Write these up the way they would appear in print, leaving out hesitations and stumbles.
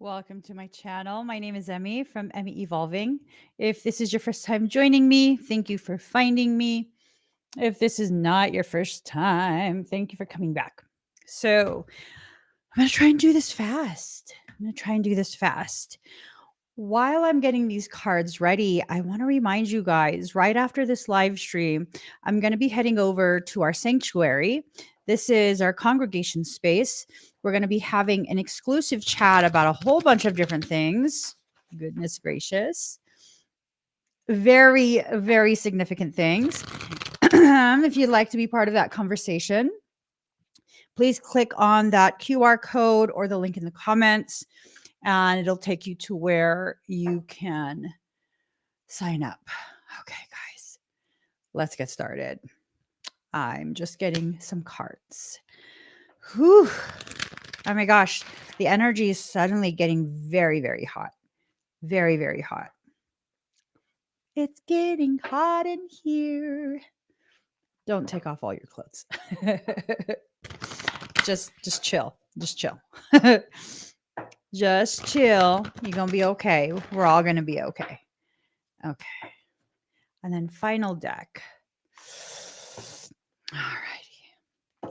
Welcome to my channel. My name is Emmy from Emmy Evolving. If this is your first time joining me, thank you for finding me. If this is not your first time, thank you for coming back. So, I'm going to try and do this fast. While I'm getting these cards ready, I want to remind you guys right after this live stream, I'm going to be heading over to our sanctuary. This is our congregation space. We're going to be having an exclusive chat about a whole bunch of different things. Goodness gracious. Very, very significant things. If you'd like to be part of that conversation, please click on that QR code or the link in the comments, and it'll take you to where you can sign up. Okay, guys, let's get started. I'm just getting some cards. Whew. Oh my gosh, the energy is suddenly getting very, very hot. Very, very hot. It's getting hot in here. Don't take off all your clothes. just chill. Just chill. Just chill. You're going to be okay. We're all going to be okay. Okay. And then final deck.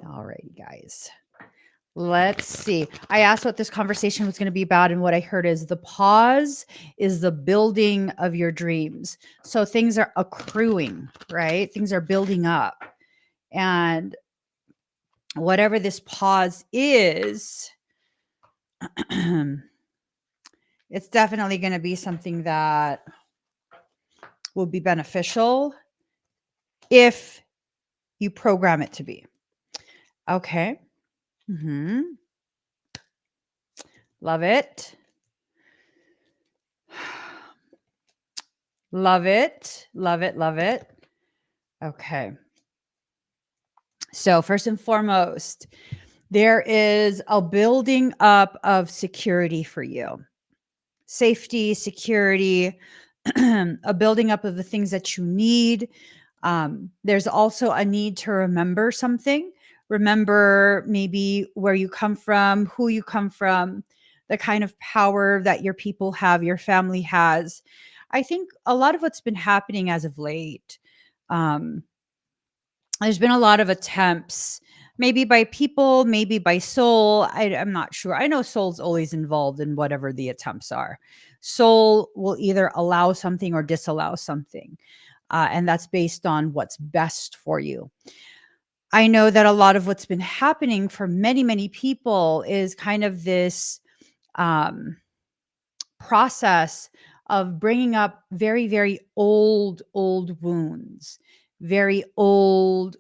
All righty, guys. Let's see. I asked what this conversation was going to be about, and what I heard is the pause is the building of your dreams. So things are accruing, right? Things are building up. And whatever this pause is, it's definitely going to be something that will be beneficial if you program it to be. Okay. Love it. Love it. Love it. Love it. Okay. So first and foremost, there is a building up of security for you. Safety, security, a building up of the things that you need. There's also a need to remember something. Remember maybe where you come from, who you come from, the kind of power that your people have, your family has. I think a lot of what's been happening as of late, there's been a lot of attempts, maybe by people, maybe by soul. I'm not sure. I know soul's always involved in whatever the attempts are. Soul will either allow something or disallow something. And that's based on what's best for you. I know that a lot of what's been happening for many, many people is kind of this process of bringing up very, very old wounds, very old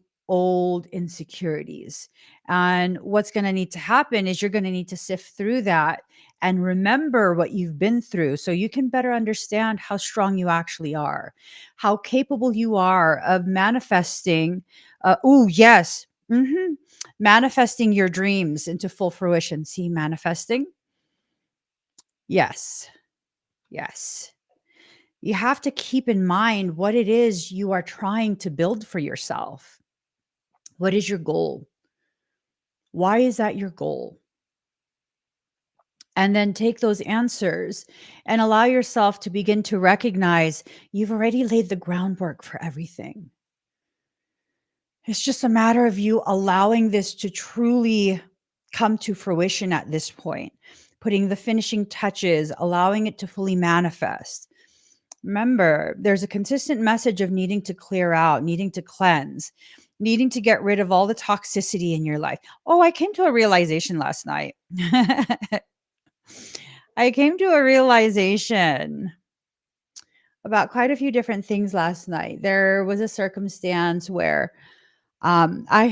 insecurities. And what's going to need to happen is you're going to need to sift through that and remember what you've been through so you can better understand how strong you actually are, how capable you are of manifesting. Manifesting your dreams into full fruition. See, manifesting. Yes. You have to keep in mind what it is you are trying to build for yourself. What is your goal? Why is that your goal? And then take those answers and allow yourself to begin to recognize you've already laid the groundwork for everything. It's just a matter of you allowing this to truly come to fruition at this point, putting the finishing touches, allowing it to fully manifest. Remember, there's a consistent message of needing to clear out, needing to cleanse, needing to get rid of all the toxicity in your life. Oh, I came to a realization last night. I came to a realization about quite a few different things last night. There was a circumstance where I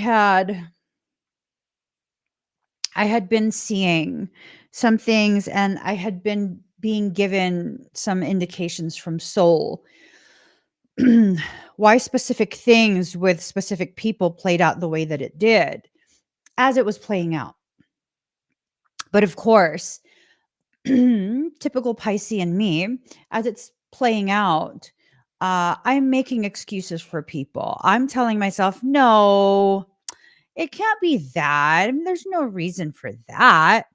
had been seeing some things, and I had been being given some indications from soul why specific things with specific people played out the way that it did as it was playing out. But of course, typical Piscean me, as it's playing out, I'm making excuses for people. I'm telling myself, no, it can't be that. I mean, there's no reason for that.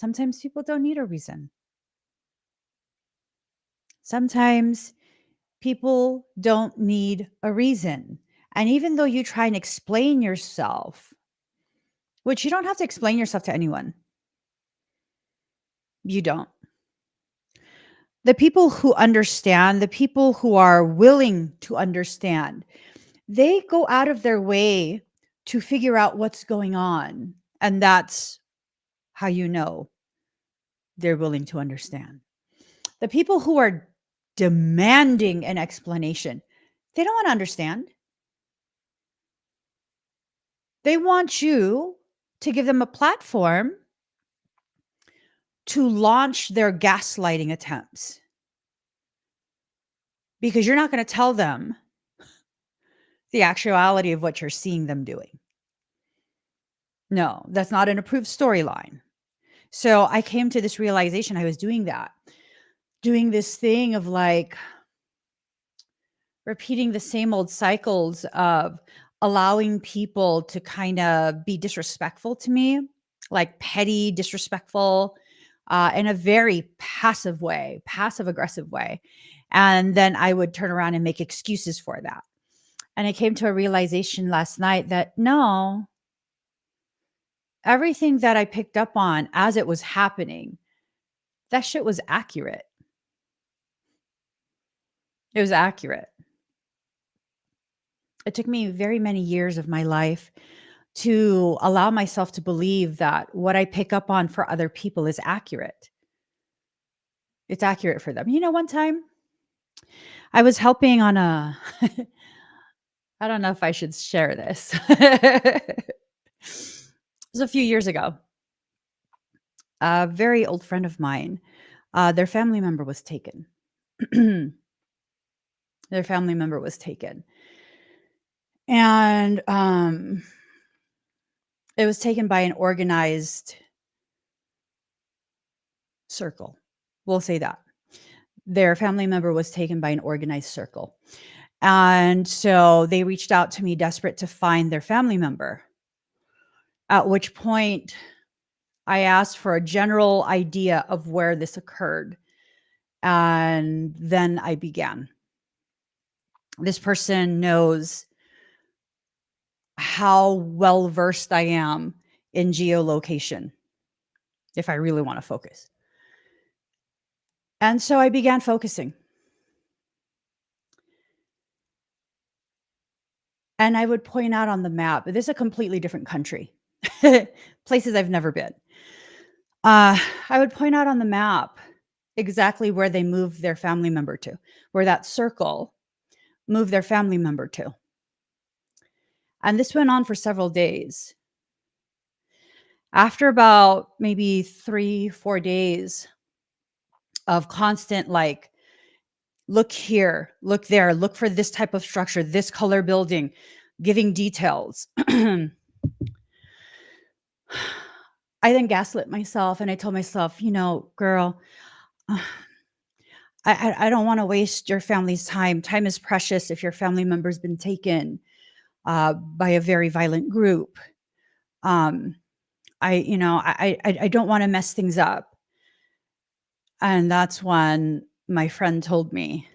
Sometimes people don't need a reason. Sometimes people don't need a reason. And even though you try and explain yourself, which you don't have to explain yourself to anyone, you don't. The people who understand, the people who are willing to understand, they go out of their way to figure out what's going on. And that's how you know they're willing to understand. The people who are demanding an explanation, they don't want to understand. They want you to give them a platform to launch their gaslighting attempts, because you're not going to tell them the actuality of what you're seeing them doing. No, that's not an approved storyline. So I came to this realization. I was doing this thing of like repeating the same old cycles of allowing people to kind of be disrespectful to me, like petty, disrespectful, in a very passive way, passive aggressive way. And then I would turn around and make excuses for that. And I came to a realization last night that no, everything that I picked up on as it was happening, that shit was accurate. It was accurate. It took me very many years of my life to allow myself to believe that what I pick up on for other people is accurate. It's accurate for them. You know, one time I was helping on a, I don't know if I should share this. It was a few years ago. A very old friend of mine, their family member was taken. Their family member was taken. And it was taken by an organized circle. We'll say that. Their family member was taken by an organized circle. And so they reached out to me desperate to find their family member. At which point I asked for a general idea of where this occurred. And then I began. This person knows how well versed I am in geolocation, if I really want to focus. And so I began focusing. And I would point out on the map, this is a completely different country, places I've never been. I would point out on the map exactly where they moved their family member to, where that circle moved their family member to. And this went on for several days. After about maybe 3-4 days of constant, like, look here, look there, look for this type of structure, this color building, giving details. I then gaslit myself and I told myself, you know, girl, I don't want to waste your family's time. Time is precious if your family member's been taken by a very violent group. I don't want to mess things up. And that's when my friend told me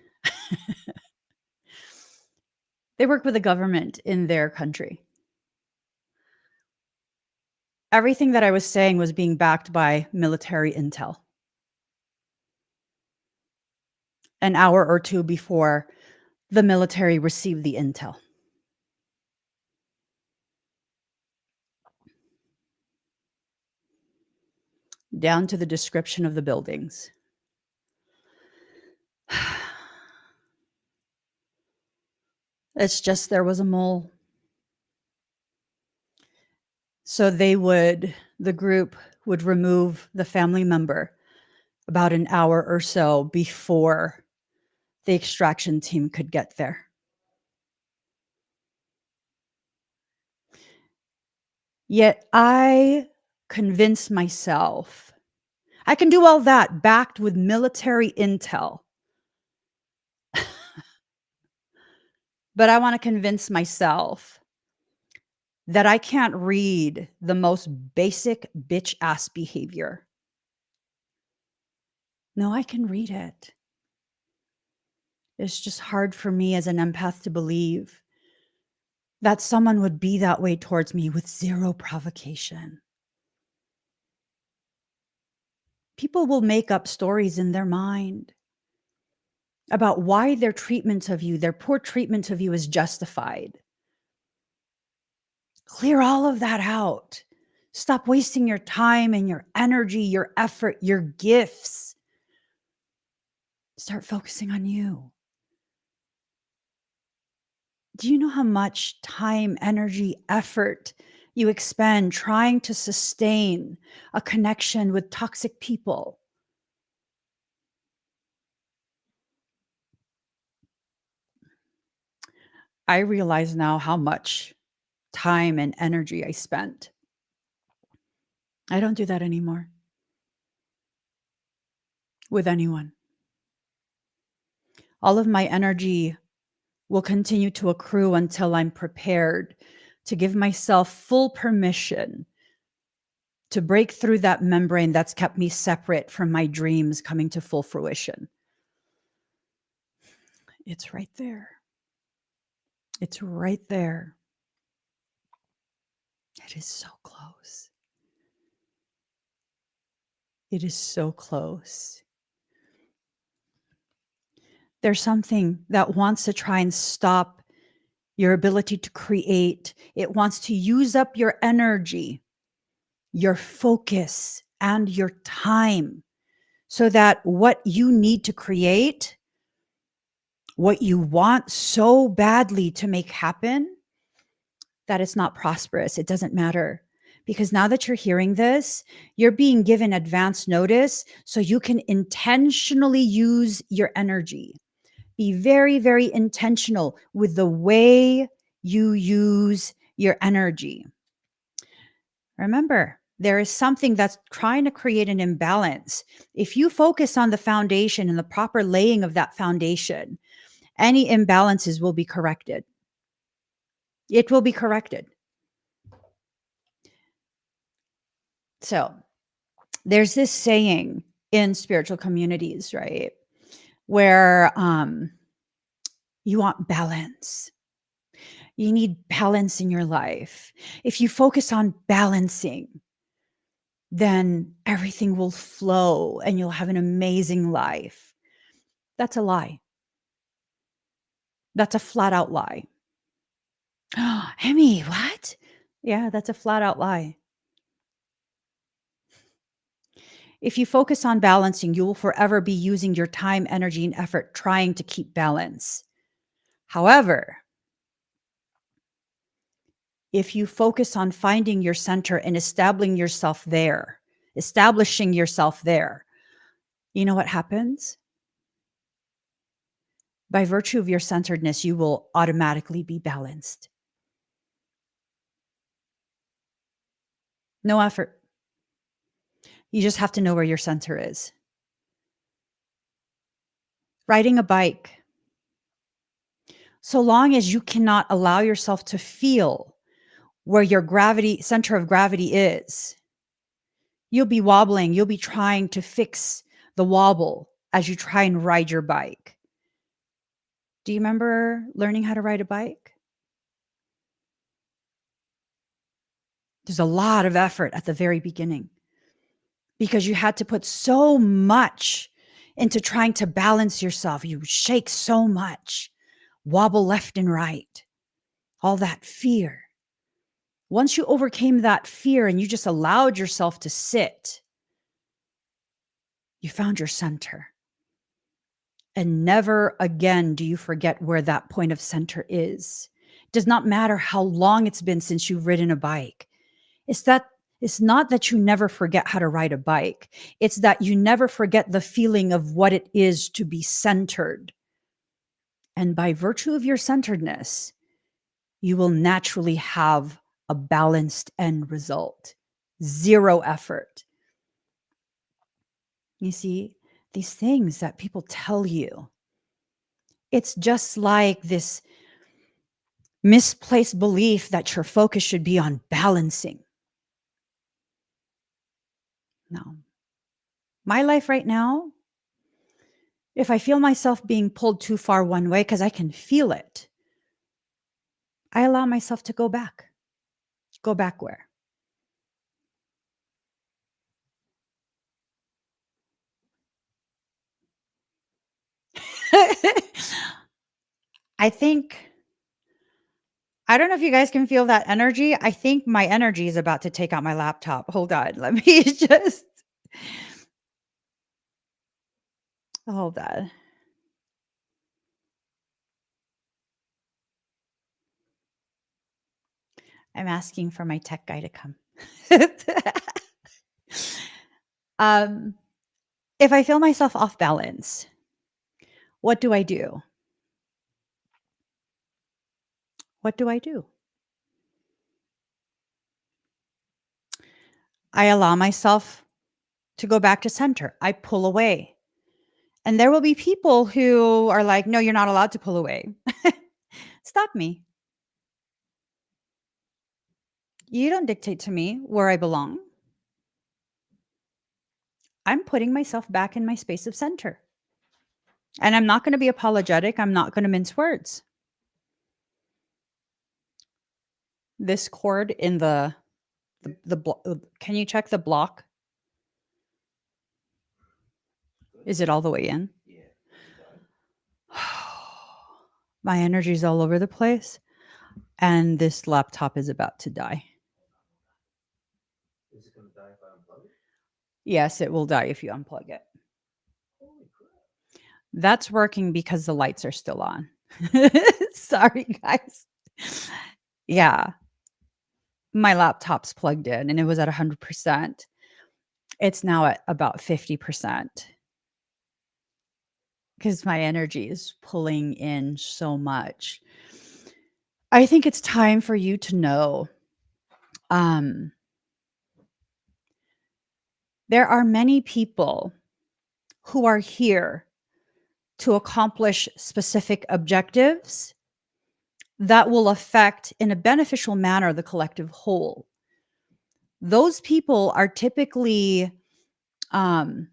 they work with the government in their country. Everything that I was saying was being backed by military intel. An hour or two before the military received the intel. Down to the description of the buildings. It's just there was a mole. So the group would remove the family member about an hour or so before the extraction team could get there. Yet I convinced myself I can do all that backed with military intel. But I want to convince myself that I can't read the most basic bitch ass behavior. No, I can read it. It's just hard for me as an empath to believe that someone would be that way towards me with zero provocation. People will make up stories in their mind about why their treatment of you, their poor treatment of you, is justified. Clear all of that out. Stop wasting your time and your energy, your effort, your gifts. Start focusing on you. Do you know how much time, energy, effort you expend trying to sustain a connection with toxic people? I realize now how much time and energy I spent. I don't do that anymore with anyone. All of my energy will continue to accrue until I'm prepared to give myself full permission to break through that membrane that's kept me separate from my dreams coming to full fruition. It's right there. It's right there. It is so close. It is so close. There's something that wants to try and stop your ability to create. It wants to use up your energy, your focus, and your time so that what you need to create, what you want so badly to make happen, that it's not prosperous. It doesn't matter. Because now that you're hearing this, you're being given advance notice so you can intentionally use your energy. Be very, very intentional with the way you use your energy. Remember, there is something that's trying to create an imbalance. If you focus on the foundation and the proper laying of that foundation, any imbalances will be corrected. It will be corrected. So, there's this saying in spiritual communities, right? Where you want balance. You need balance in your life. If you focus on balancing, then everything will flow and you'll have an amazing life. That's a lie. That's a flat out lie. Emmy, what? Yeah, that's a flat out lie. If you focus on balancing, you will forever be using your time, energy, and effort trying to keep balance. However, if you focus on finding your center and establishing yourself there, you know what happens? By virtue of your centeredness, you will automatically be balanced. No effort. You just have to know where your center is. Riding a bike. So long as you cannot allow yourself to feel where your center of gravity is, you'll be wobbling. You'll be trying to fix the wobble as you try and ride your bike. Do you remember learning how to ride a bike? There's a lot of effort at the very beginning because you had to put so much into trying to balance yourself. You shake so much, wobble left and right, all that fear. Once you overcame that fear and you just allowed yourself to sit, you found your center. And never again do you forget where that point of center is. It does not matter how long it's been since you've ridden a bike. It's not that you never forget how to ride a bike. It's that you never forget the feeling of what it is to be centered. And by virtue of your centeredness, you will naturally have a balanced end result. Zero effort. You see, these things that people tell you, it's just like this misplaced belief that your focus should be on balancing. No. My life right now, If I feel myself being pulled too far one way, because I can feel it, I allow myself to go back. Go back where? I think, I don't know if you guys can feel that energy. I think my energy is about to take out my laptop. Hold on. Let me just hold on. I'm asking for my tech guy to come. um, if I feel myself off balance, what do I do? What do I do? I allow myself to go back to center. I pull away. And there will be people who are like, no, you're not allowed to pull away. Stop me. You don't dictate to me where I belong. I'm putting myself back in my space of center. And I'm not going to be apologetic. I'm not going to mince words. This cord in can you check the block? Is it all the way in? My energy is all over the place. And this laptop is about to die. Is it going to die if I unplug it? Yes, it will die if you unplug it. That's working because the lights are still on. Sorry, guys. Yeah. My laptop's plugged in and it was at 100%. It's now at about 50% because my energy is pulling in so much. I think it's time for you to know there are many people who are here to accomplish specific objectives that will affect in a beneficial manner the collective whole. Those people are typically encoded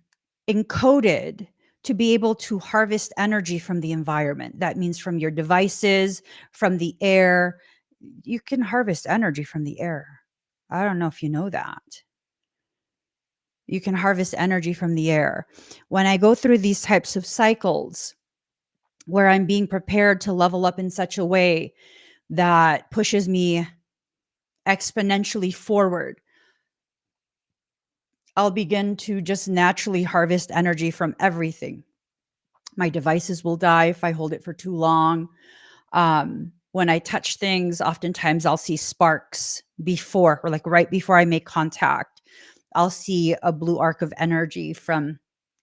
to be able to harvest energy from the environment. That means from your devices, from the air. You can harvest energy from the air. I don't know if you know that. You can harvest energy from the air. When I go through these types of cycles where I'm being prepared to level up in such a way that pushes me exponentially forward, I'll begin to just naturally harvest energy from everything. My devices will die if I hold it for too long. When I touch things, oftentimes I'll see sparks before, or like right before I make contact. I'll see a blue arc of energy from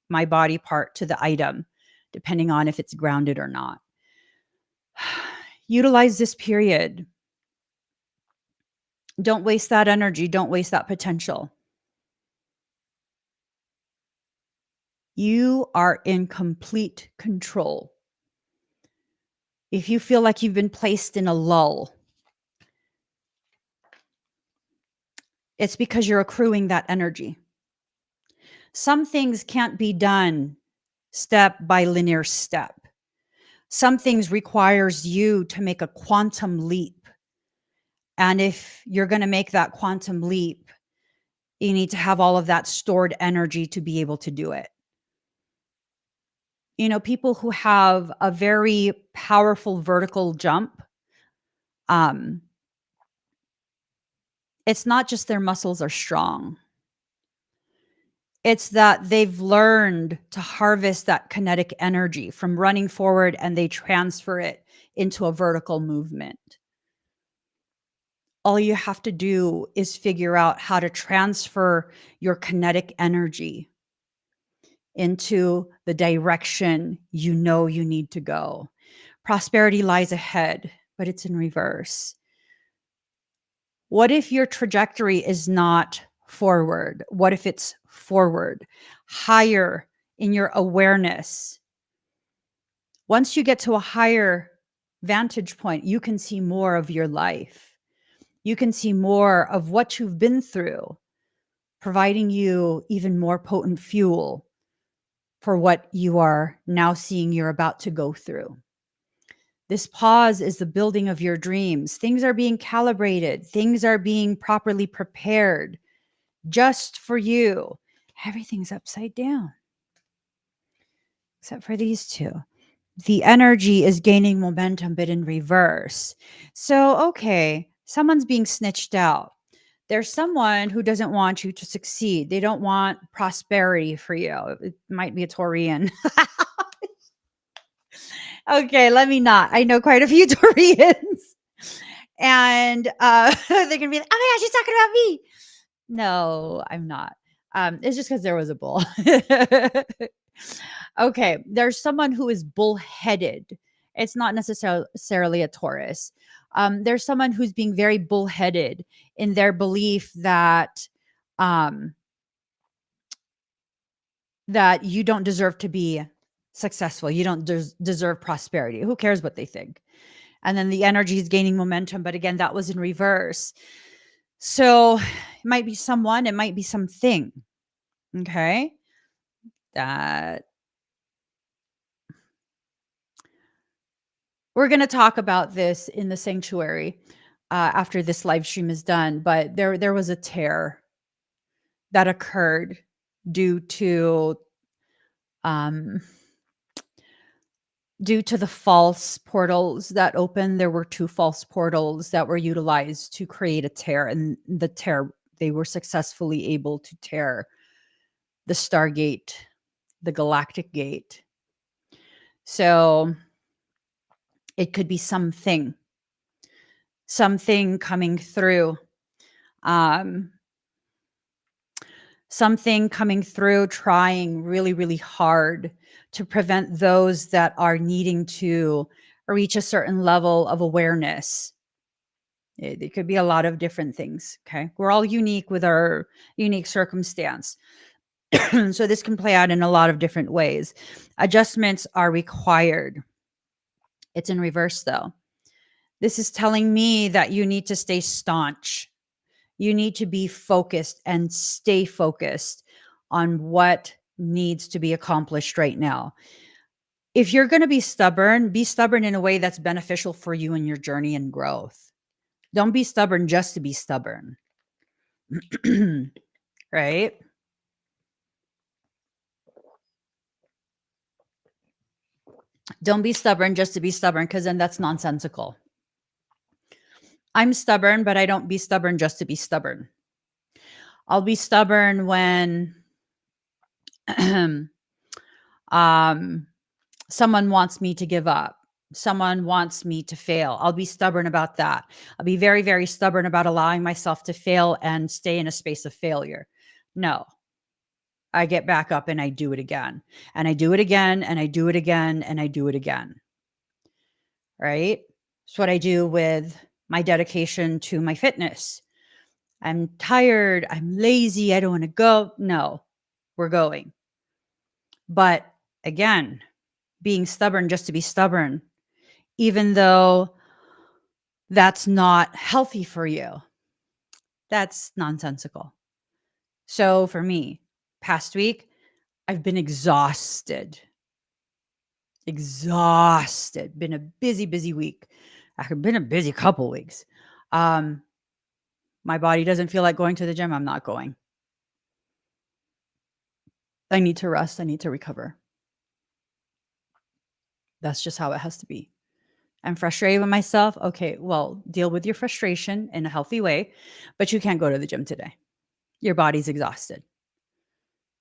my body part to the item, depending on if it's grounded or not. Utilize this period. Don't waste that energy. Don't waste that potential. You are in complete control. If you feel like you've been placed in a lull, it's because you're accruing that energy. Some things can't be done step by linear step. Some things requires you to make a quantum leap. And if you're going to make that quantum leap, you need to have all of that stored energy to be able to do it. You know, people who have a very powerful vertical jump, it's not just their muscles are strong. It's that they've learned to harvest that kinetic energy from running forward and they transfer it into a vertical movement. All you have to do is figure out how to transfer your kinetic energy into the direction you know you need to go. Prosperity lies ahead, but it's in reverse. What if your trajectory is not forward? What if it's forward, higher in your awareness? Once you get to a higher vantage point, you can see more of your life. You can see more of what you've been through, providing you even more potent fuel for what you are now seeing you're about to go through. This pause is the building of your dreams. Things are being calibrated. Things are being properly prepared just for you. Everything's upside down, except for these two. The energy is gaining momentum, but in reverse. So, okay, someone's being snitched out. There's someone who doesn't want you to succeed. They don't want prosperity for you. It might be a Taurian. Okay, let me not. I know quite a few Taurians. And they're going to be like, oh my gosh, she's talking about me. No, I'm not. It's just because there was a bull. Okay, there's someone who is bullheaded. It's not necessarily a Taurus. There's someone who's being very bullheaded in their belief that um, that you don't deserve to be successful. You don't deserve prosperity. Who cares what they think? And then the energy is gaining momentum. But again, that was in reverse. So it might be someone, it might be something. Okay. That we're going to talk about this in the sanctuary after this live stream is done. But there was a tear that occurred due to um, the false portals that opened. There were 2 false portals that were utilized to create a tear, and the tear, they were successfully able to tear the Stargate, the galactic gate. So it could be something coming through, something coming through, trying really, really hard to prevent those that are needing to reach a certain level of awareness. It could be a lot of different things. Okay. We're all unique with our unique circumstance. So this can play out in a lot of different ways. Adjustments are required. It's in reverse though. This is telling me that you need to stay staunch. You need to be focused and stay focused on what needs to be accomplished right now. If you're going to be stubborn in a way that's beneficial for you in your journey and growth. Don't be stubborn just to be stubborn. Right? Don't be stubborn just to be stubborn, because then that's nonsensical. I'm stubborn, but I don't be stubborn just to be stubborn. I'll be stubborn when someone wants me to give up. Someone wants me to fail. I'll be stubborn about that. I'll be very, very stubborn about allowing myself to fail and stay in a space of failure. No, I get back up and I do it again. And I do it again, and I do it again, and I do it again. Right? It's what I do with my dedication to my fitness. I'm tired. I'm lazy. I don't want to go. No, we're going. But again, being stubborn just to be stubborn, even though that's not healthy for you, that's nonsensical. So for me, past week, I've been exhausted. Been a busy week. I've been a busy couple weeks. My body doesn't feel like going to the gym. I'm not going. I need to rest. I need to recover. That's just how it has to be. I'm frustrated with myself. Okay, well, deal with your frustration in a healthy way, but you can't go to the gym today. Your body's exhausted.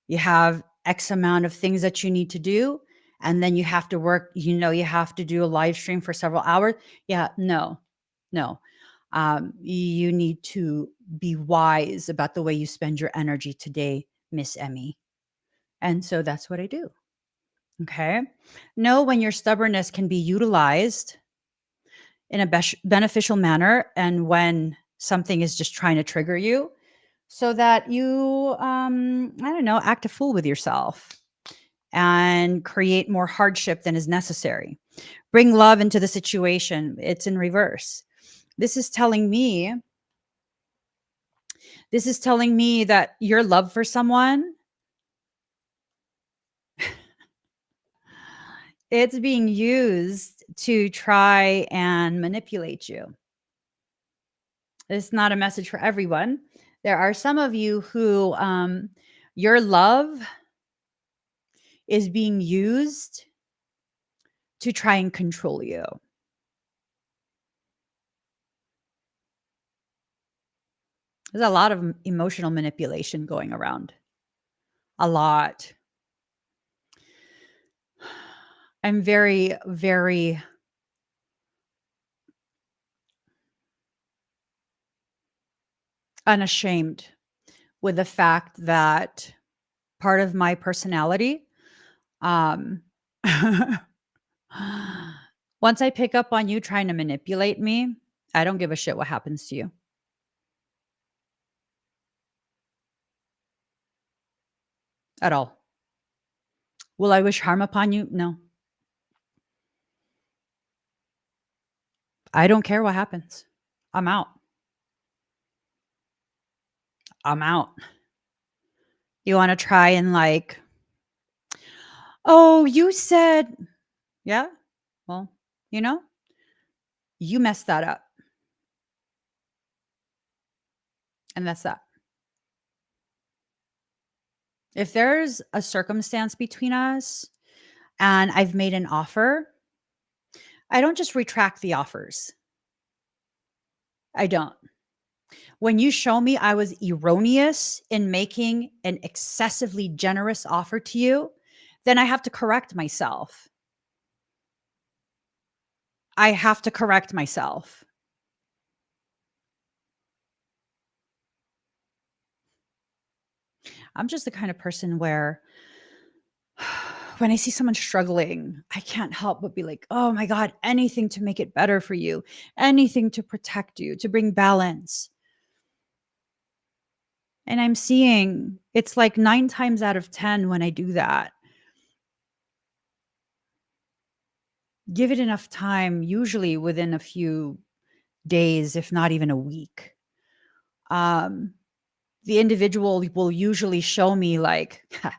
You have X amount of things that you need to do, and then you have to work, you have to do a live stream for several hours. Yeah, no. You need to be wise about the way you spend your energy today, Miss Emmy. And so that's what I do. Okay. Know when your stubbornness can be utilized in a beneficial manner, and when something is just trying to trigger you, so that you, act a fool with yourself and create more hardship than is necessary. Bring love into the situation. It's in reverse. This is telling me that your love for someone It's being used to try and manipulate you. It's not a message for everyone. There are some of you who your love is being used to try and control you. There's a lot of emotional manipulation going around. A lot. I'm very, very unashamed with the fact that part of my personality, um, once I pick up on you trying to manipulate me, I don't give a shit what happens to you at all. Will I wish harm upon you? No. I don't care what happens. I'm out. I'm out. You want to try and like, oh, you said, yeah. Well, you know, you messed that up. And that's that. If there's a circumstance between us and I've made an offer, I don't just retract the offers. I don't. When you show me I was erroneous in making an excessively generous offer to you, then I have to correct myself. I have to correct myself. I'm just the kind of person where when I see someone struggling, I can't help but be like, oh my God, anything to make it better for you, anything to protect you, to bring balance. And I'm seeing it's like 9 times out of 10 when I do that. Give it enough time, usually within a few days, if not even a week. Um, the individual will usually show me like, "Ha,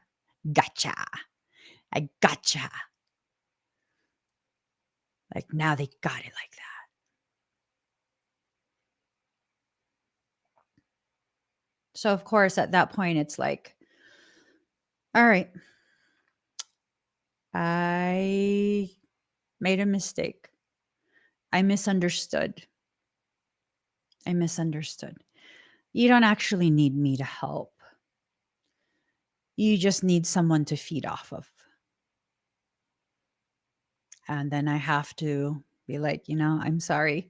gotcha. I gotcha." Like now they got it like that. So of course, at that point, it's like, all right, I made a mistake. I misunderstood. I misunderstood. You don't actually need me to help. You just need someone to feed off of. And then I have to be like, I'm sorry.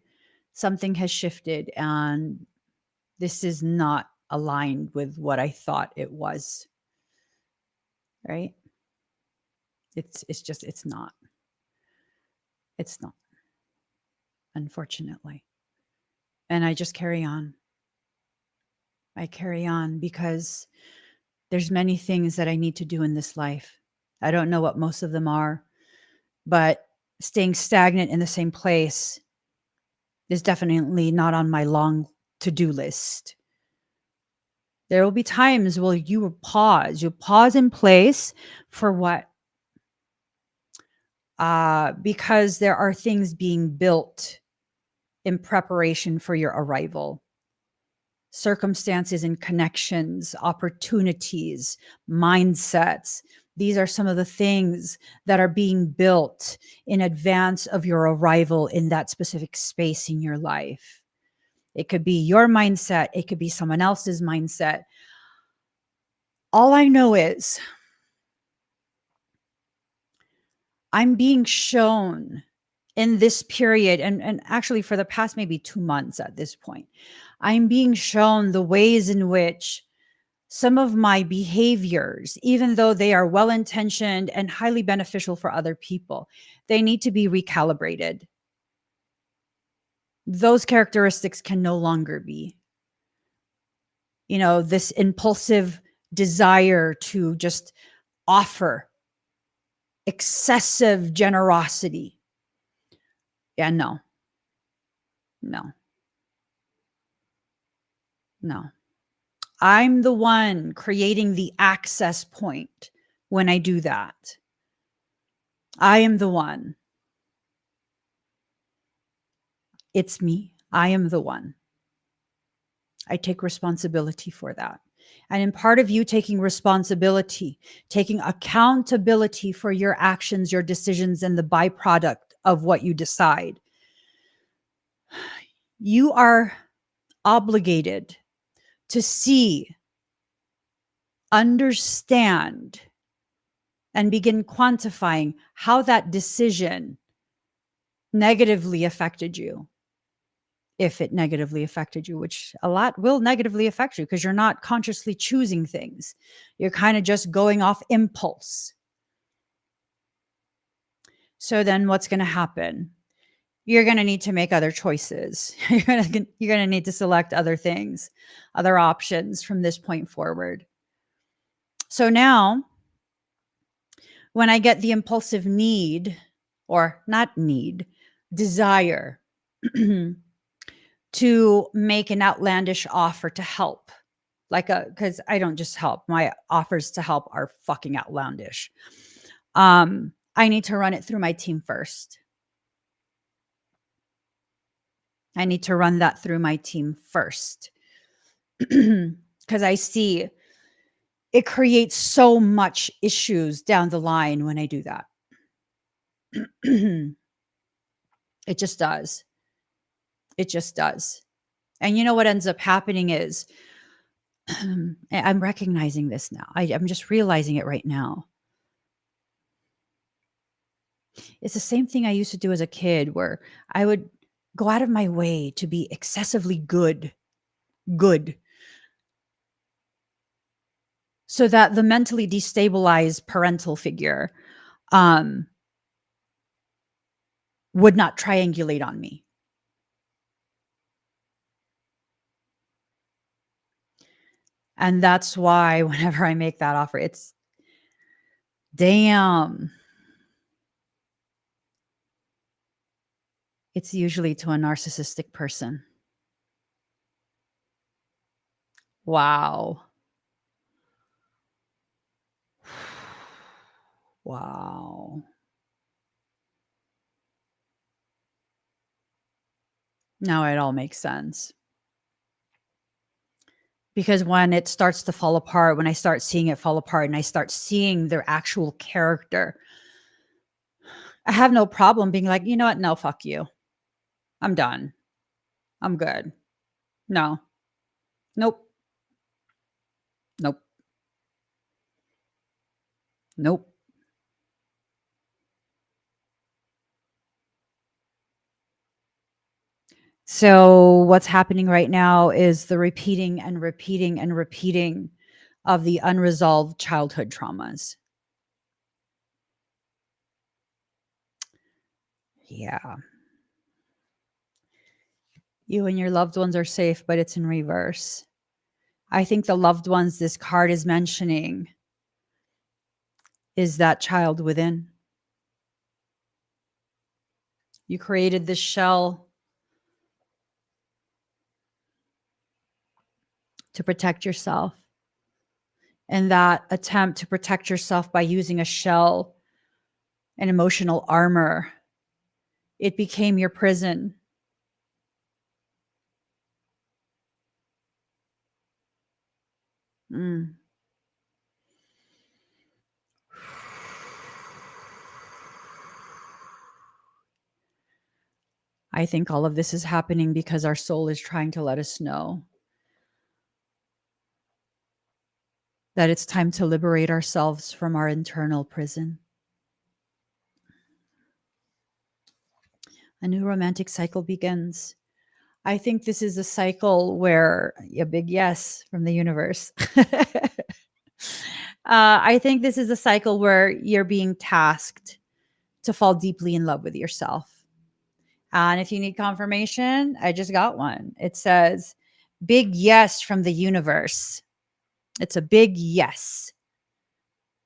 Something has shifted and this is not aligned with what I thought it was. Right? It's not. It's not, unfortunately. And I just carry on. I carry on because there's many things that I need to do in this life. I don't know what most of them are, but staying stagnant in the same place is definitely not on my long to-do list. There will be times where you will pause. You'll pause in place for what? Because there are things being built in preparation for your arrival. Circumstances and connections, opportunities, mindsets. These are some of the things that are being built in advance of your arrival in that specific space in your life. It could be your mindset. It could be someone else's mindset. All I know is I'm being shown in this period, and actually for the past maybe 2 months at this point, I'm being shown the ways in which some of my behaviors, even though they are well-intentioned and highly beneficial for other people, they need to be recalibrated. Those characteristics can no longer be. This impulsive desire to just offer excessive generosity. Yeah, no, no, no. I'm the one creating the access point when I do that. I am the one. It's me. I am the one. I take responsibility for that. And in part of you taking responsibility, taking accountability for your actions, your decisions, and the byproduct of what you decide, you are obligated to see, understand, and begin quantifying how that decision negatively affected you. If it negatively affected you, which a lot will negatively affect you because you're not consciously choosing things. You're kind of just going off impulse. So then what's going to happen? You're going to need to make other choices. You're going to need to select other things, other options from this point forward. So now when I get the impulsive need, or not need, desire to make an outlandish offer to help, because I don't just help, my offers to help are fucking outlandish. I need to run it through my team first. I need to run that through my team first. Because I see it creates so much issues down the line when I do that. It just does. It just does. And you know what ends up happening is, I'm recognizing this now. I'm just realizing it right now. It's the same thing I used to do as a kid, where I would go out of my way to be excessively good, so that the mentally destabilized parental figure would not triangulate on me. And that's why whenever I make that offer, it's damn. It's usually to a narcissistic person. Wow. Wow. Now it all makes sense. Because when it starts to fall apart, when I start seeing it fall apart and I start seeing their actual character, I have no problem being like, you know what? No, fuck you. I'm done. I'm good. No. Nope. Nope. Nope. So what's happening right now is the repeating and repeating and repeating of the unresolved childhood traumas. Yeah. You and your loved ones are safe, but it's in reverse. I think the loved ones this card is mentioning is that child within. You created this shell to protect yourself. And that attempt to protect yourself by using a shell, an emotional armor, it became your prison. I think all of this is happening because our soul is trying to let us know that it's time to liberate ourselves from our internal prison. A new romantic cycle begins. I think this is a cycle where a big yes from the universe. I think this is a cycle where you're being tasked to fall deeply in love with yourself. And if you need confirmation, I just got one. It says, big yes from the universe. It's a big yes.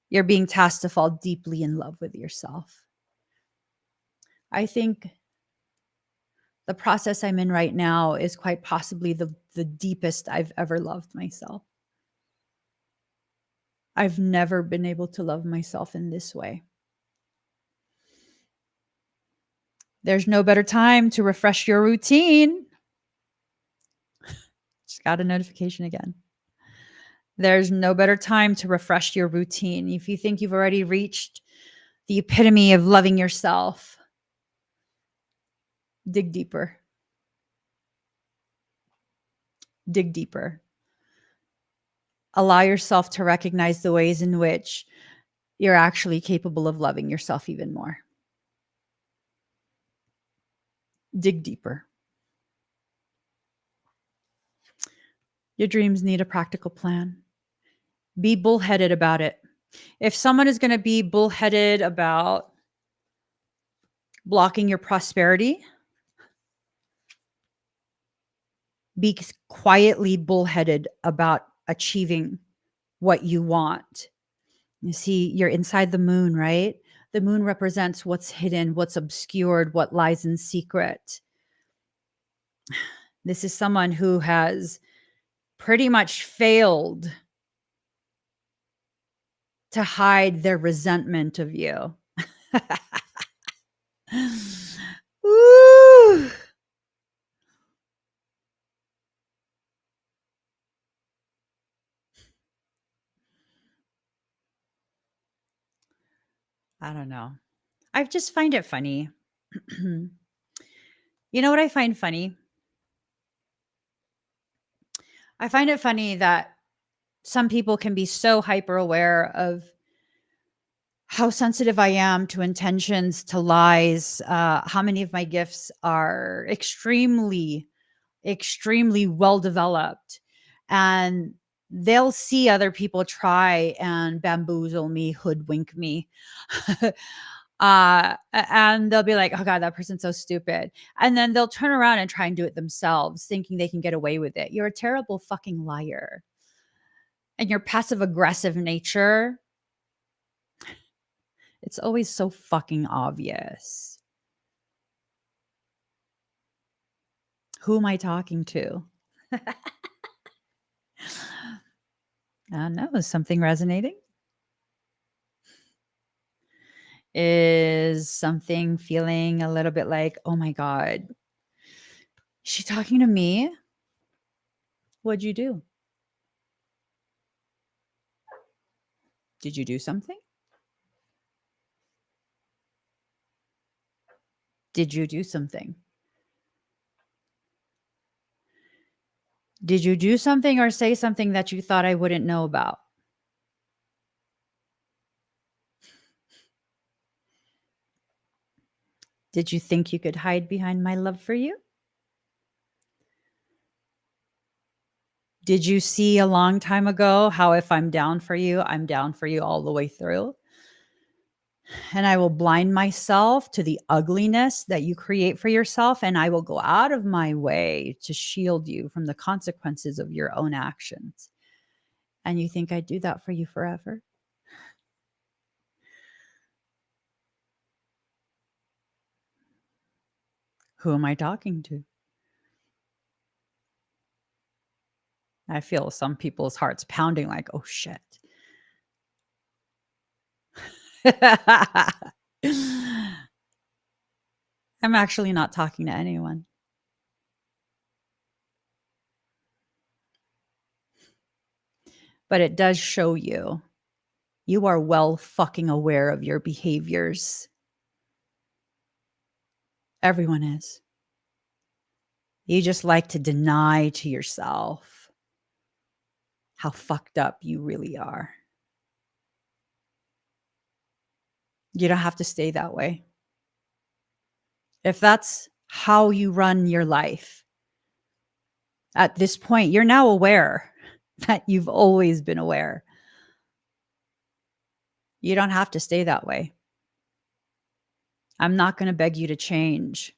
You're being tasked to fall deeply in love with yourself. I think the process I'm in right now is quite possibly the deepest I've ever loved myself. I've never been able to love myself in this way. There's no better time to refresh your routine. Just got a notification again. There's no better time to refresh your routine. If you think you've already reached the epitome of loving yourself, dig deeper. Dig deeper. Allow yourself to recognize the ways in which you're actually capable of loving yourself even more. Dig deeper. Your dreams need a practical plan. Be bullheaded about it. If someone is going to be bullheaded about blocking your prosperity, be quietly bullheaded about achieving what you want. You see, you're inside the moon, right? The moon represents what's hidden, what's obscured, what lies in secret. This is someone who has pretty much failed to hide their resentment of you. Woo! I don't know. I just find it funny. You know what I find funny? I find it funny that some people can be so hyper aware of how sensitive I am to intentions, to lies, how many of my gifts are extremely, extremely well developed. And they'll see other people try and bamboozle me, hoodwink me. And they'll be like, oh God, that person's so stupid. And then they'll turn around and try and do it themselves, thinking they can get away with it. You're a terrible fucking liar. And your passive aggressive nature, it's always so fucking obvious. Who am I talking to? I don't know. Is something resonating? Is something feeling a little bit like, oh my God, is she talking to me? What'd you do? Did you do something? Did you do something? Did you do something or say something that you thought I wouldn't know about? Did you think you could hide behind my love for you? Did you see a long time ago how if I'm down for you, I'm down for you all the way through? And I will blind myself to the ugliness that you create for yourself, and I will go out of my way to shield you from the consequences of your own actions. And you think I'd do that for you forever? Who am I talking to? I feel some people's hearts pounding like, oh shit. I'm actually not talking to anyone. But it does show you are well fucking aware of your behaviors. Everyone is. You just like to deny to yourself how fucked up you really are. You don't have to stay that way. If that's how you run your life, at this point, you're now aware that you've always been aware. You don't have to stay that way. I'm not going to beg you to change.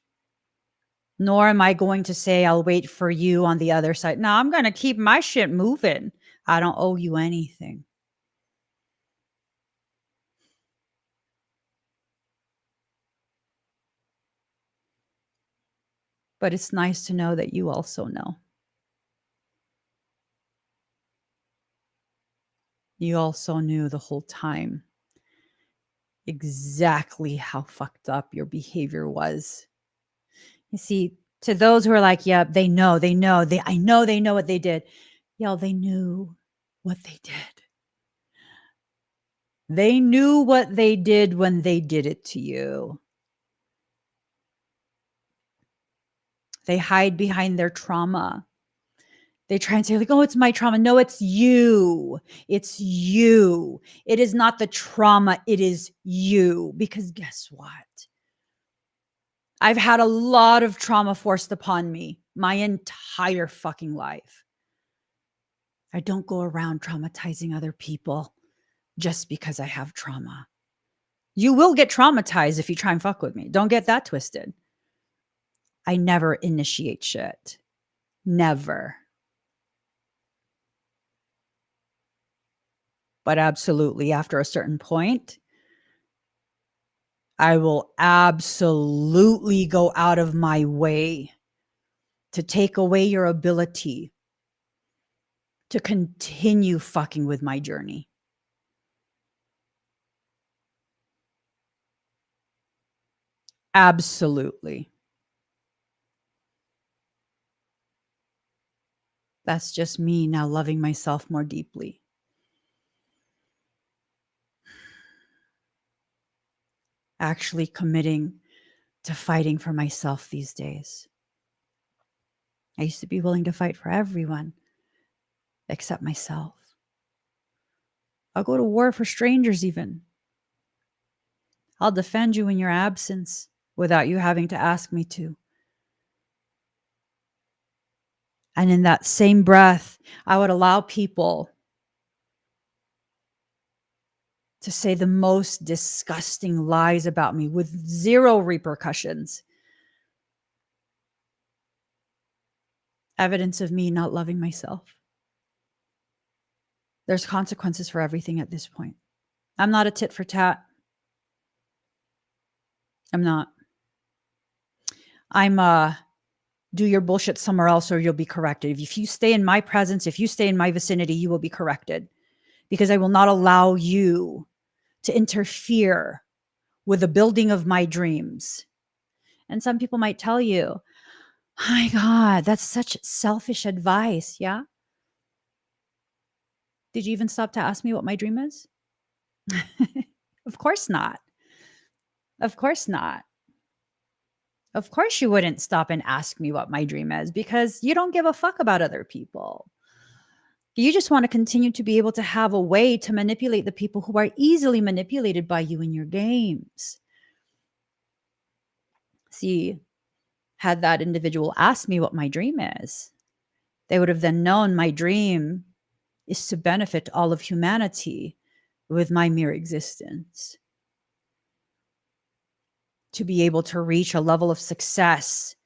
Nor am I going to say I'll wait for you on the other side. No, I'm going to keep my shit moving. I don't owe you anything. But it's nice to know that you also know. You also knew the whole time exactly how fucked up your behavior was. You see, to those who are like, yep, I know they know what they did. Yo, they knew what they did. They knew what they did when they did it to you. They hide behind their trauma. They try and say, like, oh, it's my trauma. No, it's you. It's you. It is not the trauma. It is you. Because guess what? I've had a lot of trauma forced upon me my entire fucking life. I don't go around traumatizing other people just because I have trauma. You will get traumatized if you try and fuck with me. Don't get that twisted. I never initiate shit. Never. But absolutely, after a certain point, I will absolutely go out of my way to take away your ability to continue fucking with my journey. Absolutely. That's just me now loving myself more deeply. Actually committing to fighting for myself these days. I used to be willing to fight for everyone except myself. I'll go to war for strangers even. I'll defend you in your absence without you having to ask me to. And in that same breath, I would allow people to say the most disgusting lies about me with zero repercussions. Evidence of me not loving myself. There's consequences for everything at this point. I'm not a tit for tat. I'm not. I'm do your bullshit somewhere else or you'll be corrected. If you stay in my presence, if you stay in my vicinity, you will be corrected because I will not allow you to interfere with the building of my dreams. And some people might tell you, oh my God, that's such selfish advice. Yeah. Did you even stop to ask me what my dream is? Of course not. Of course not. Of course you wouldn't stop and ask me what my dream is because you don't give a fuck about other people. You just want to continue to be able to have a way to manipulate the people who are easily manipulated by you in your games. See, had that individual asked me what my dream is, they would have then known my dream is to benefit all of humanity with my mere existence. To be able to reach a level of success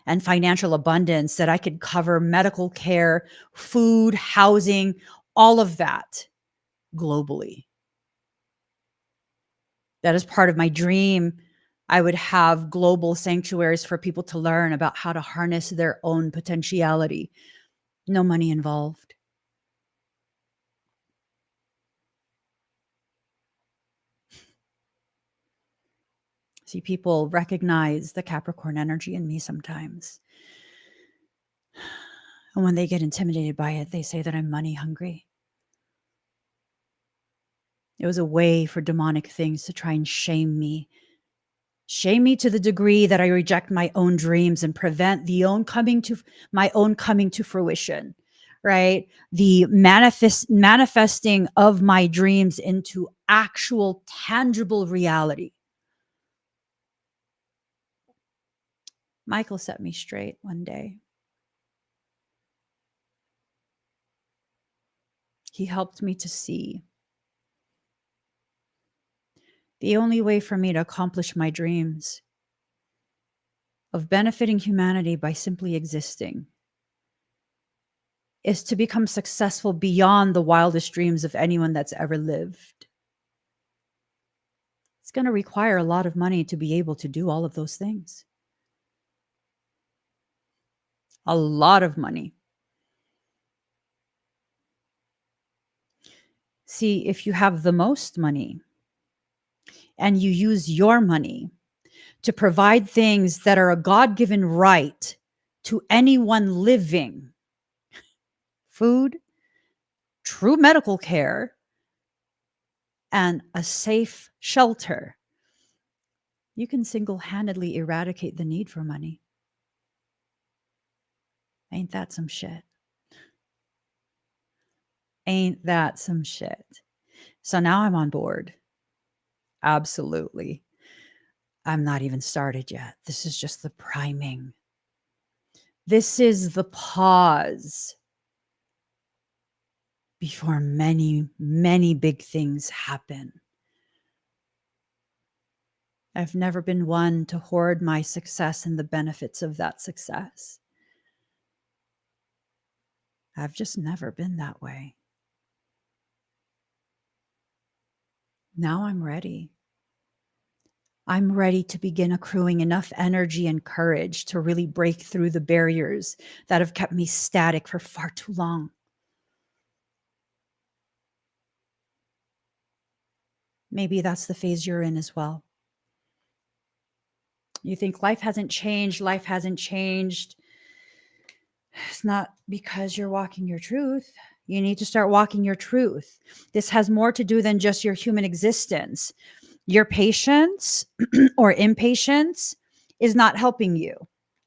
and financial abundance that I could cover medical care, food, housing, all of that globally. That is part of my dream. I would have global sanctuaries for people to learn about how to harness their own potentiality. No money involved. See, people recognize the Capricorn energy in me sometimes. And when they get intimidated by it, they say that I'm money hungry. It was a way for demonic things to try and shame me. Shame me to the degree that I reject my own dreams and prevent my own coming to fruition, right? The manifesting of my dreams into actual tangible reality. Michael set me straight one day. He helped me to see the only way for me to accomplish my dreams of benefiting humanity by simply existing is to become successful beyond the wildest dreams of anyone that's ever lived. It's going to require a lot of money to be able to do all of those things. A lot of money. See, if you have the most money and you use your money to provide things that are a God-given right to anyone living: food, true medical care, and a safe shelter, you can single-handedly eradicate the need for money. Ain't that some shit? Ain't that some shit? So now I'm on board. Absolutely. I'm not even started yet. This is just the priming. This is the pause before many, many big things happen. I've never been one to hoard my success and the benefits of that success. I've just never been that way. Now I'm ready. I'm ready to begin accruing enough energy and courage to really break through the barriers that have kept me static for far too long. Maybe that's the phase you're in as well. You think life hasn't changed. Life hasn't changed. It's not because you're walking your truth. You need to start walking your truth. This has more to do than just your human existence. Your patience or impatience is not helping you.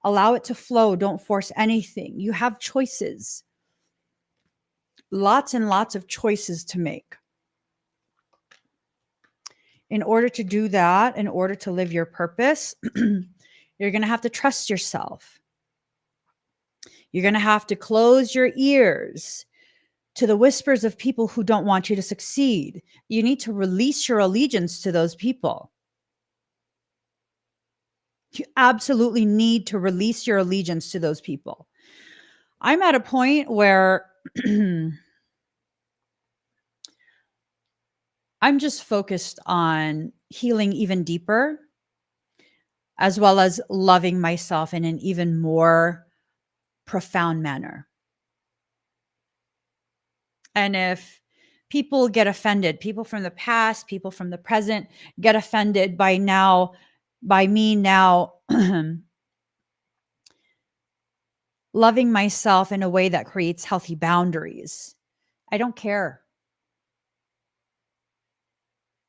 Allow it to flow. Don't force anything. You have choices. Lots and lots of choices to make. In order to do that, in order to live your purpose, you're going to have to trust yourself. You're going to have to close your ears to the whispers of people who don't want you to succeed. You need to release your allegiance to those people. You absolutely need to release your allegiance to those people. I'm at a point where I'm just focused on healing even deeper, as well as loving myself in an even more profound manner. And if people get offended, people from the past, people from the present get offended by me now loving myself in a way that creates healthy boundaries, I don't care.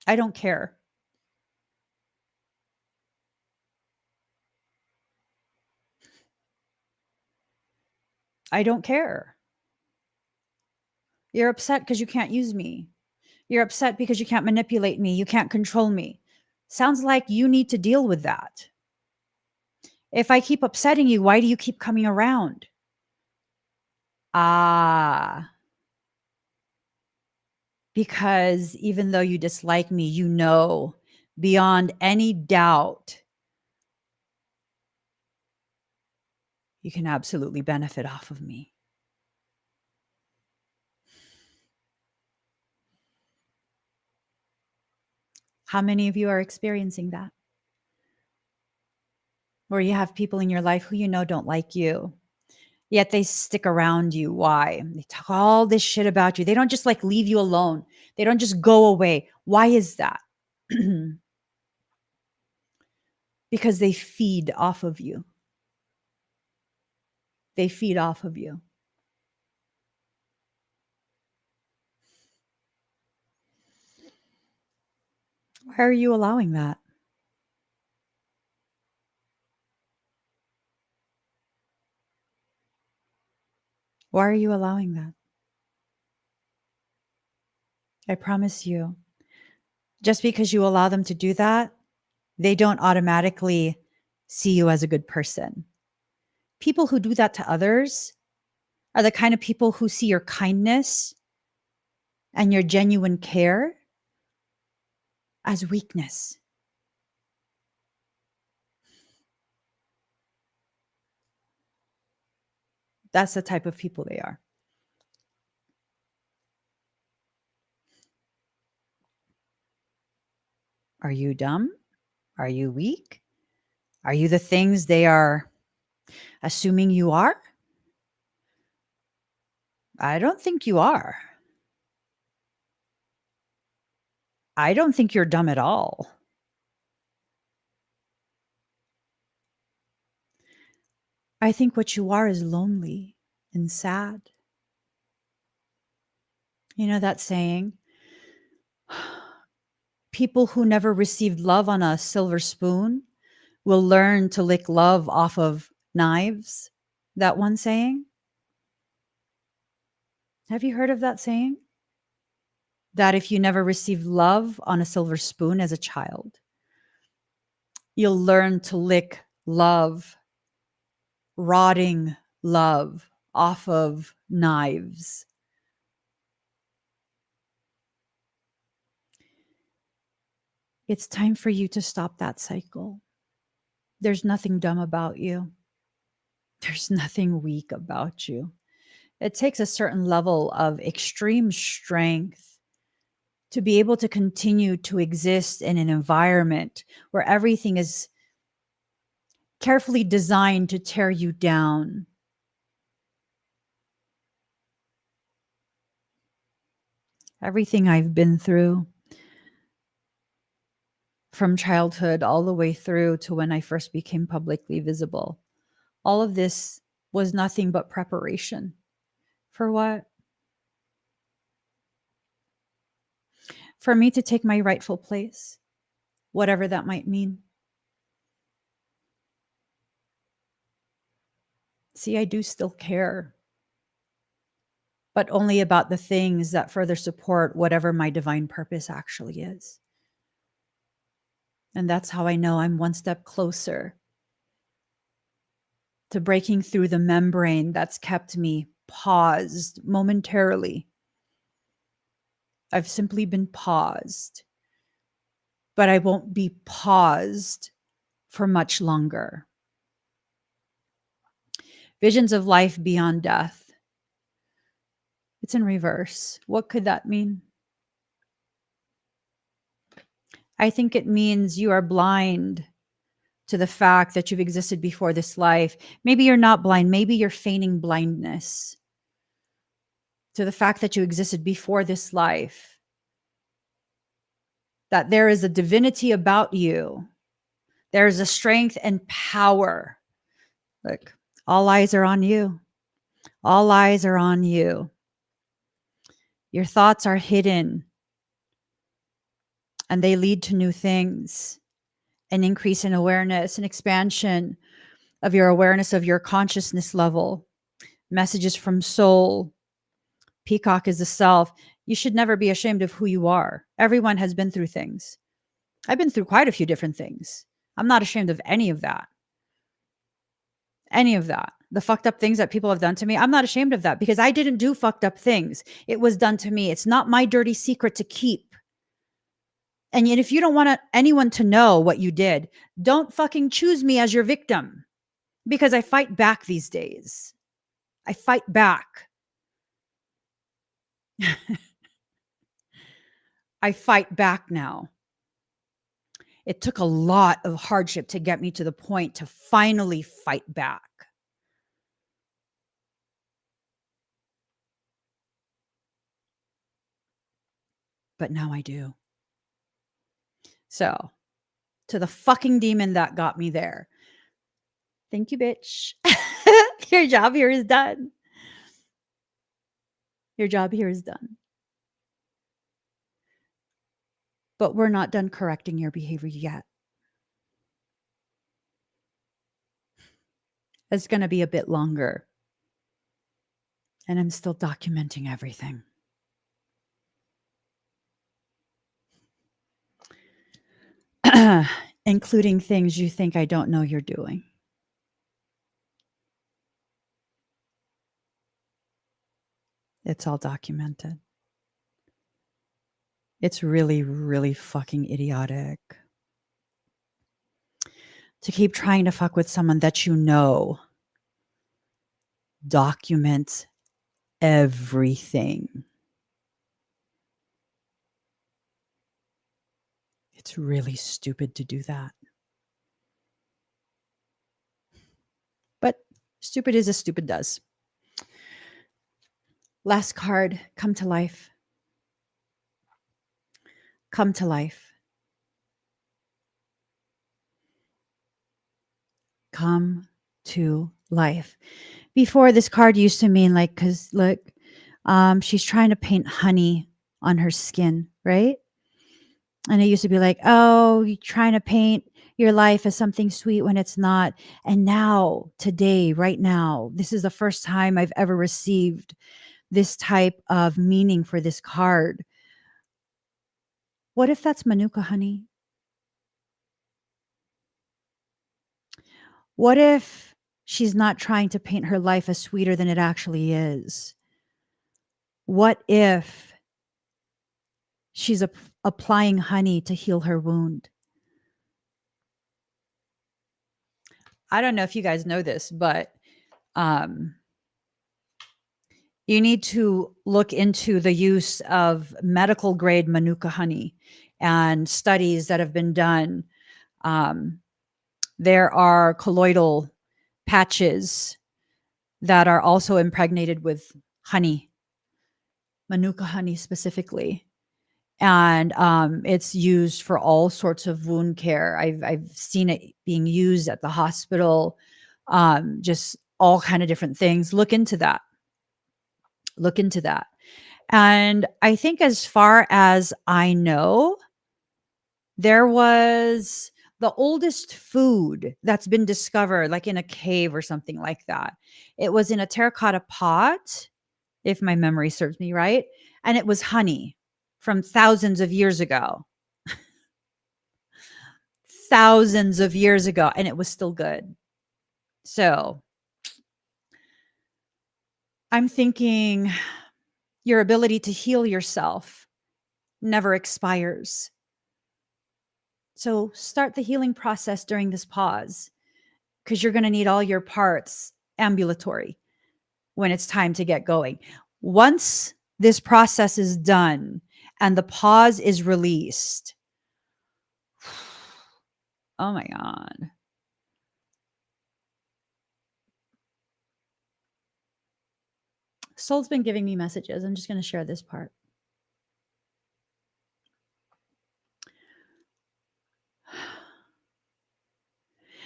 I don't care. I don't care. You're upset because you can't use me. You're upset because you can't manipulate me. You can't control me. Sounds like you need to deal with that. If I keep upsetting you, why do you keep coming around? Because even though you dislike me, you know beyond any doubt you can absolutely benefit off of me. How many of you are experiencing that? Where you have people in your life who you know don't like you, yet they stick around you. Why? They talk all this shit about you. They don't just like leave you alone. They don't just go away. Why is that? Because they feed off of you. They feed off of you. Why are you allowing that? Why are you allowing that? I promise you, just because you allow them to do that, they don't automatically see you as a good person. People who do that to others are the kind of people who see your kindness and your genuine care as weakness. That's the type of people they are. Are you dumb? Are you weak? Are you the things they are assuming you are? I don't think you are. I don't think you're dumb at all. I think what you are is lonely and sad. You know that saying? People who never received love on a silver spoon will learn to lick love off of knives. That one saying? Have you heard of that saying? That if you never received love on a silver spoon as a child, you'll learn to lick love, rotting love off of knives. It's time for you to stop that cycle. There's nothing dumb about you. There's nothing weak about you. It takes a certain level of extreme strength to be able to continue to exist in an environment where everything is carefully designed to tear you down. Everything I've been through, from childhood all the way through to when I first became publicly visible, all of this was nothing but preparation. For what? For me to take my rightful place, whatever that might mean. See, I do still care, but only about the things that further support whatever my divine purpose actually is. And that's how I know I'm one step closer to breaking through the membrane that's kept me paused momentarily. I've simply been paused, but I won't be paused for much longer. Visions of life beyond death. It's in reverse. What could that mean? I think it means you are blind to the fact that you've existed before this life. Maybe you're not blind. Maybe you're feigning blindness to the fact that you existed before this life. That there is a divinity about you. There is a strength and power. Look, all eyes are on you. All eyes are on you. Your thoughts are hidden and they lead to new things, an increase in awareness, an expansion of your awareness of your consciousness level. Messages from soul. Peacock is the self. You should never be ashamed of who you are. Everyone has been through things. I've been through quite a few different things. I'm not ashamed of any of that. Any of that. The fucked up things that people have done to me, I'm not ashamed of that because I didn't do fucked up things. It was done to me. It's not my dirty secret to keep. And yet, if you don't want anyone to know what you did, don't fucking choose me as your victim because I fight back these days. I fight back. I fight back now. It took a lot of hardship to get me to the point to finally fight back. But now I do. So, to the fucking demon that got me there. Thank you, bitch. Your job here is done. Your job here is done. But we're not done correcting your behavior yet. It's going to be a bit longer. And I'm still documenting everything. Including things you think I don't know you're doing. It's all documented. It's really, really fucking idiotic to keep trying to fuck with someone that you know documents everything. It's really stupid to do that. But stupid is as stupid does. Last card, come to life. Come to life. Come to life. Before, this card used to mean like, because look, she's trying to paint honey on her skin, right? And it used to be like, oh, you're trying to paint your life as something sweet when it's not. And now, today, right now, this is the first time I've ever received this type of meaning for this card. What if that's Manuka honey? What if she's not trying to paint her life as sweeter than it actually is? What if she's applying honey to heal her wound? I don't know if you guys know this, but you need to look into the use of medical grade Manuka honey and studies that have been done. There are colloidal patches that are also impregnated with honey, Manuka honey specifically. And it's used for all sorts of wound care. I've seen it being used at the hospital, just all kind of different things. Look into that. Look into that. And I think, as far as I know, there was the oldest food that's been discovered, like in a cave or something like that. It was in a terracotta pot, if my memory serves me right. And it was honey from thousands of years ago. Thousands of years ago. And it was still good. So I'm thinking your ability to heal yourself never expires. So start the healing process during this pause, because you're going to need all your parts ambulatory when it's time to get going. Once this process is done and the pause is released, oh my God. Soul's been giving me messages. I'm just going to share this part.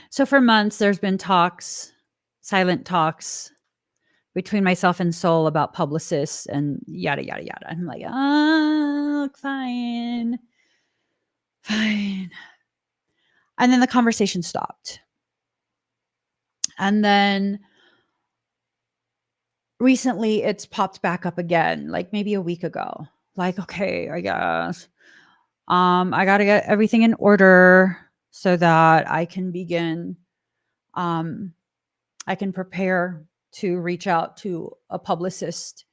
So for months, there's been talks, silent talks between myself and Soul about publicists and yada, yada, yada. I'm like, oh, fine. Fine. And then the conversation stopped. And then recently it's popped back up again, like maybe a week ago. Like, okay, I guess. I got to get everything in order so that I can begin. I can prepare to reach out to a publicist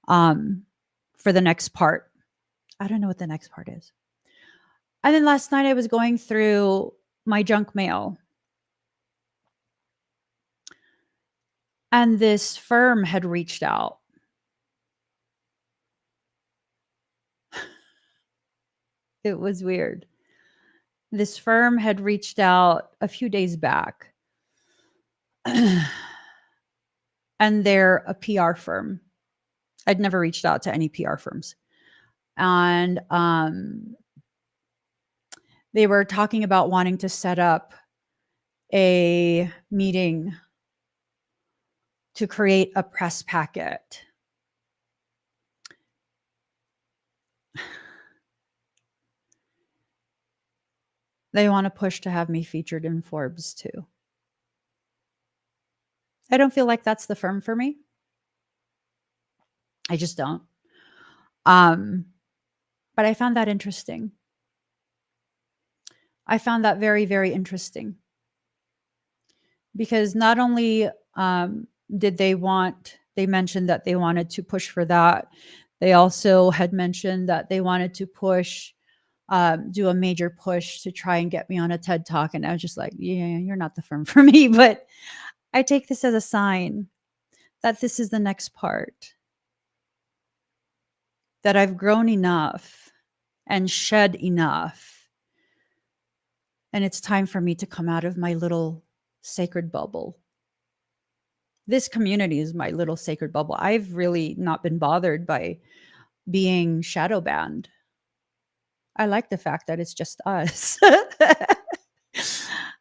for the next part. I don't know what the next part is. And then last night I was going through my junk mail, and this firm had reached out. It was weird. This firm had reached out a few days back. And they're a PR firm. I'd never reached out to any PR firms. And they were talking about wanting to set up a meeting to create a press packet. They want to push to have me featured in Forbes too. I don't feel like that's the firm for me. I just don't. But I found that interesting. I found that very, very interesting. Because not only did they mentioned that they wanted to push for that, they also had mentioned that they wanted to push, do a major push to try and get me on a TED Talk. And I was just like, yeah, you're not the firm for me. But I take this as a sign that this is the next part, that I've grown enough and shed enough. And it's time for me to come out of my little sacred bubble. This community is my little sacred bubble. I've really not been bothered by being shadow banned. I like the fact that it's just us.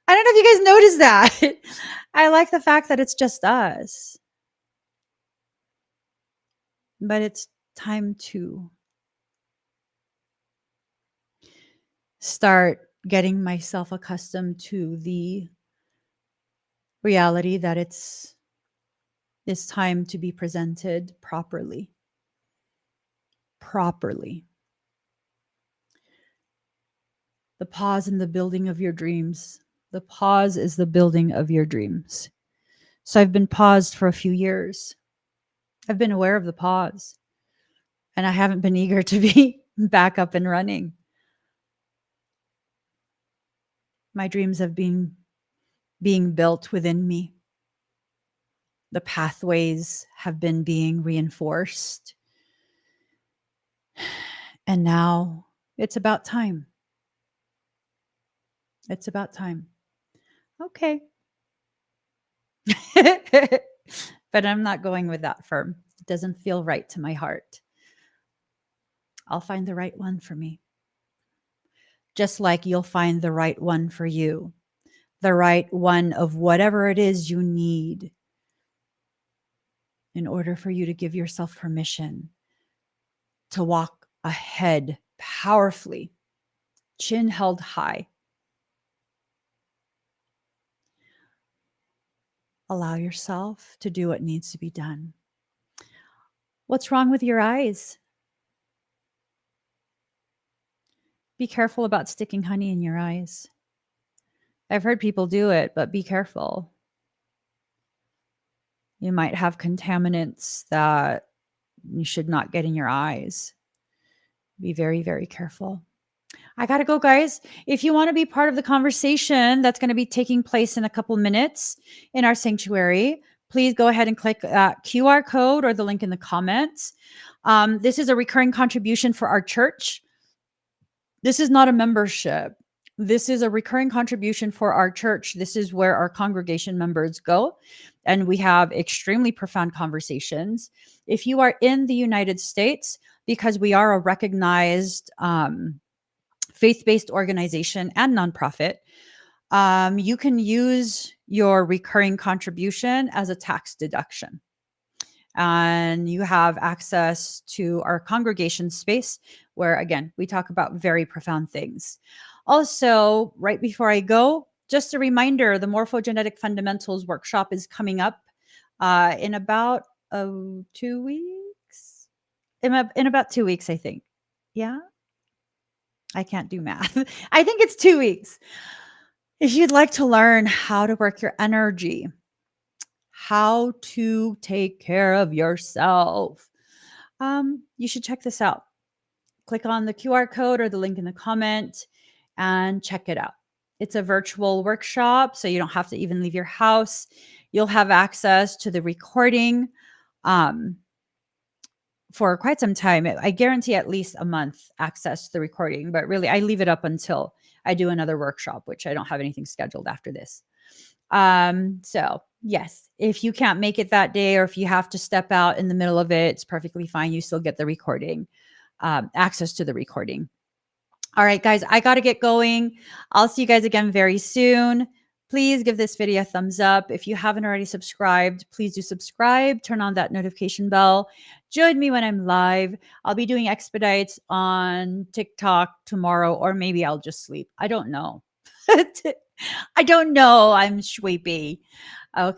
I don't know if you guys noticed that. I like the fact that it's just us. But it's time to start getting myself accustomed to the reality that it's time to be presented properly. The pause in the building of your dreams. The pause is the building of your dreams. So I've been paused for a few years. I've been aware of the pause, and I haven't been eager to be back up and running. My dreams have been being built within me. The pathways have been being reinforced. And now it's about time. It's about time. Okay. But I'm not going with that firm. It doesn't feel right to my heart. I'll find the right one for me. Just like you'll find the right one for you. The right one of whatever it is you need in order for you to give yourself permission to walk ahead powerfully, chin held high. Allow yourself to do what needs to be done. What's wrong with your eyes? Be careful about sticking honey in your eyes. I've heard people do it, but be careful. You might have contaminants that you should not get in your eyes. Be very, very careful. I got to go, guys. If you want to be part of the conversation that's going to be taking place in a couple minutes in our sanctuary, please go ahead and click that QR code or the link in the comments. This is a recurring contribution for our church. This is not a membership. This is a recurring contribution for our church. This is where our congregation members go, and we have extremely profound conversations. If you are in the United States, because we are a recognized faith-based organization and nonprofit, you can use your recurring contribution as a tax deduction. And you have access to our congregation space where, again, we talk about very profound things. Also, right before I go, just a reminder, the Morphogenetic Fundamentals workshop is coming up in about 2 weeks. In about 2 weeks, I think. Yeah. I can't do math. I think it's 2 weeks. If you'd like to learn how to work your energy, how to take care of yourself, you should check this out. Click on the QR code or the link in the comment and check it out. It's a virtual workshop, so you don't have to even leave your house. You'll have access to the recording for quite some time. I guarantee at least a month access to the recording, but really I leave it up until I do another workshop, which I don't have anything scheduled after this. So yes, if you can't make it that day, or if you have to step out in the middle of it, it's perfectly fine. You still get the recording, access to the recording. All right, guys, I got to get going. I'll see you guys again very soon. Please give this video a thumbs up. If you haven't already subscribed, please do subscribe. Turn on that notification bell. Join me when I'm live. I'll be doing expedites on TikTok tomorrow, or maybe I'll just sleep. I don't know. I don't know. I'm sleepy.